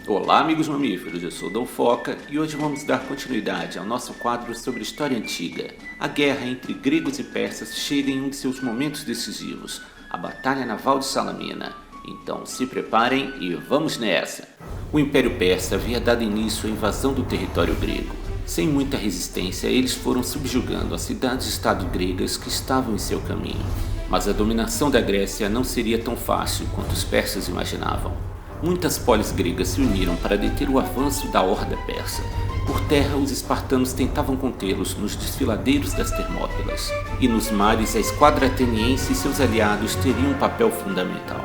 Olá, amigos mamíferos, eu sou Dom Foca e hoje vamos dar continuidade ao nosso quadro sobre história antiga. A guerra entre gregos e persas chega em um de seus momentos decisivos, a Batalha Naval de Salamina. Então se preparem e vamos nessa! O Império Persa havia dado início à invasão do território grego. Sem muita resistência, eles foram subjugando as cidades-estado gregas que estavam em seu caminho. Mas a dominação da Grécia não seria tão fácil quanto os persas imaginavam. Muitas polis gregas se uniram para deter o avanço da horda persa. Por terra, os espartanos tentavam contê-los nos desfiladeiros das Termópilas, e nos mares a esquadra ateniense e seus aliados teriam um papel fundamental.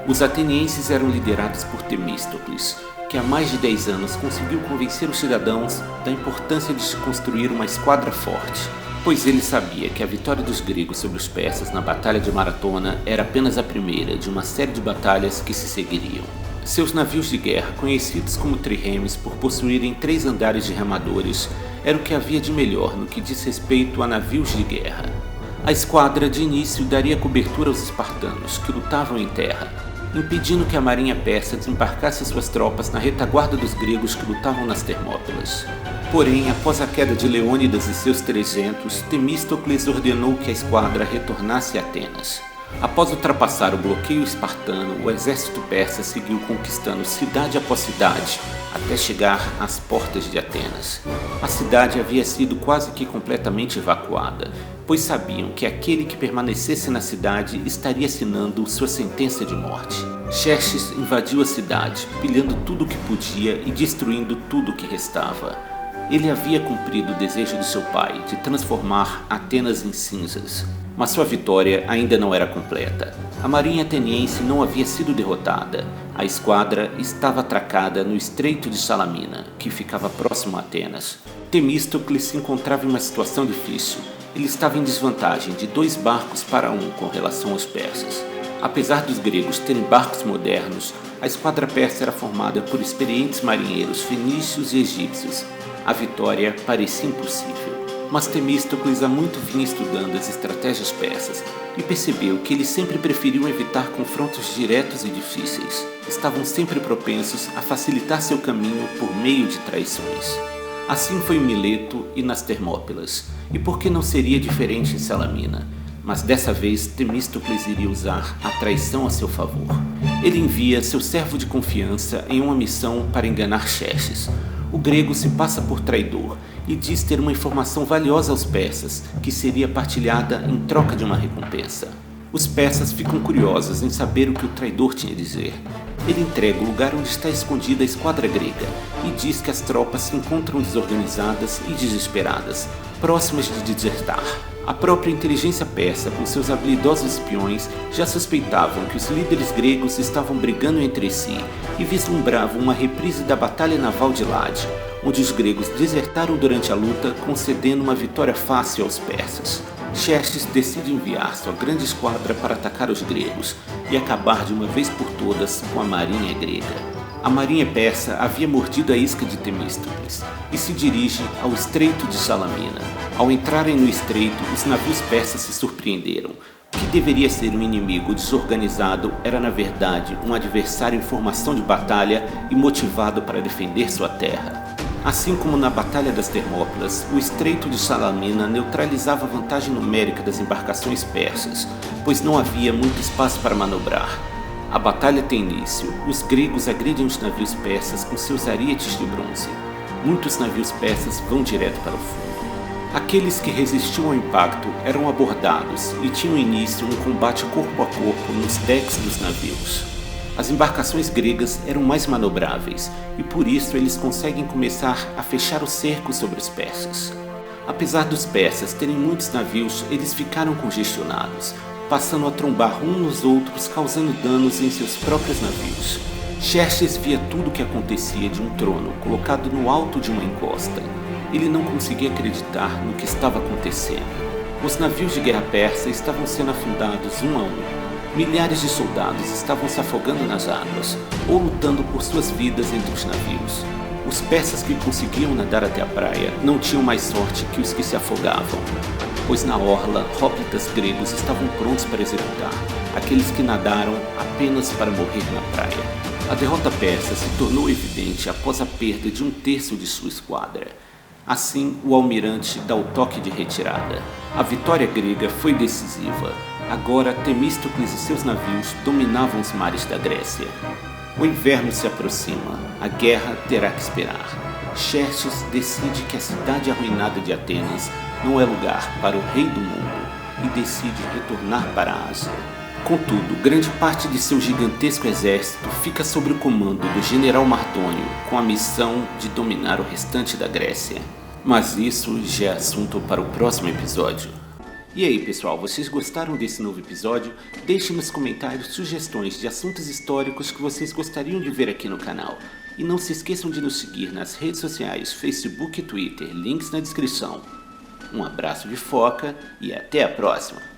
Os atenienses eram liderados por Temístocles, que há mais de 10 anos conseguiu convencer os cidadãos da importância de se construir uma esquadra forte, pois ele sabia que a vitória dos gregos sobre os persas na Batalha de Maratona era apenas a primeira de uma série de batalhas que se seguiriam. Seus navios de guerra, conhecidos como triremes por possuírem 3 andares de remadores, era o que havia de melhor no que diz respeito a navios de guerra. A esquadra de início daria cobertura aos espartanos, que lutavam em terra, impedindo que a marinha persa desembarcasse suas tropas na retaguarda dos gregos que lutavam nas Termópilas. Porém, após a queda de Leônidas e seus 300, Temístocles ordenou que a esquadra retornasse a Atenas. Após ultrapassar o bloqueio espartano, o exército persa seguiu conquistando cidade após cidade, até chegar às portas de Atenas. A cidade havia sido quase que completamente evacuada, pois sabiam que aquele que permanecesse na cidade estaria assinando sua sentença de morte. Xerxes invadiu a cidade, pilhando tudo o que podia e destruindo tudo o que restava. Ele havia cumprido o desejo de seu pai de transformar Atenas em cinzas. Mas sua vitória ainda não era completa. A marinha ateniense não havia sido derrotada. A esquadra estava atracada no Estreito de Salamina, que ficava próximo a Atenas. Temístocles se encontrava em uma situação difícil. Ele estava em desvantagem de 2 barcos para 1 com relação aos persas. Apesar dos gregos terem barcos modernos, a esquadra persa era formada por experientes marinheiros fenícios e egípcios. A vitória parecia impossível. Mas Temístocles há muito vinha estudando as estratégias persas e percebeu que eles sempre preferiam evitar confrontos diretos e difíceis. Estavam sempre propensos a facilitar seu caminho por meio de traições. Assim foi em Mileto e nas Termópilas, e por que não seria diferente em Salamina? Mas dessa vez Temístocles iria usar a traição a seu favor. Ele envia seu servo de confiança em uma missão para enganar Xerxes. O grego se passa por traidor e diz ter uma informação valiosa aos persas, que seria partilhada em troca de uma recompensa. Os persas ficam curiosos em saber o que o traidor tinha a dizer. Ele entrega o lugar onde está escondida a esquadra grega e diz que as tropas se encontram desorganizadas e desesperadas, próximas de desertar. A própria inteligência persa, com seus habilidosos espiões, já suspeitavam que os líderes gregos estavam brigando entre si e vislumbravam uma reprise da Batalha Naval de Lade, onde os gregos desertaram durante a luta, concedendo uma vitória fácil aos persas. Xerxes decide enviar sua grande esquadra para atacar os gregos e acabar de uma vez por todas com a marinha grega. A marinha persa havia mordido a isca de Temístocles e se dirige ao Estreito de Salamina. Ao entrarem no estreito, os navios persas se surpreenderam. O que deveria ser um inimigo desorganizado era, na verdade, um adversário em formação de batalha e motivado para defender sua terra. Assim como na Batalha das Termópilas, o Estreito de Salamina neutralizava a vantagem numérica das embarcações persas, pois não havia muito espaço para manobrar. A batalha tem início. Os gregos agridem os navios persas com seus arietes de bronze. Muitos navios persas vão direto para o fundo. Aqueles que resistiam ao impacto eram abordados e tinham início um combate corpo a corpo nos decks dos navios. As embarcações gregas eram mais manobráveis e por isso eles conseguem começar a fechar o cerco sobre os persas. Apesar dos persas terem muitos navios, eles ficaram congestionados, passando a trombar uns nos outros, causando danos em seus próprios navios. Xerxes via tudo o que acontecia de um trono colocado no alto de uma encosta. Ele não conseguia acreditar no que estava acontecendo. Os navios de guerra persa estavam sendo afundados um a um. Milhares de soldados estavam se afogando nas águas, ou lutando por suas vidas entre os navios. Os persas que conseguiam nadar até a praia não tinham mais sorte que os que se afogavam, pois na orla, hóplitas gregos estavam prontos para executar aqueles que nadaram apenas para morrer na praia. A derrota persa se tornou evidente após a perda de um terço de sua esquadra. Assim, o almirante dá o toque de retirada. A vitória grega foi decisiva. Agora, Temístocles e seus navios dominavam os mares da Grécia. O inverno se aproxima. A guerra terá que esperar. Xerxes decide que a cidade arruinada de Atenas não é lugar para o rei do mundo e decide retornar para a Ásia. Contudo, grande parte de seu gigantesco exército fica sob o comando do general Mardônio, com a missão de dominar o restante da Grécia. Mas isso já é assunto para o próximo episódio. E aí pessoal, vocês gostaram desse novo episódio? Deixem nos comentários sugestões de assuntos históricos que vocês gostariam de ver aqui no canal. E não se esqueçam de nos seguir nas redes sociais, Facebook e Twitter, links na descrição. Um abraço de foca e até a próxima!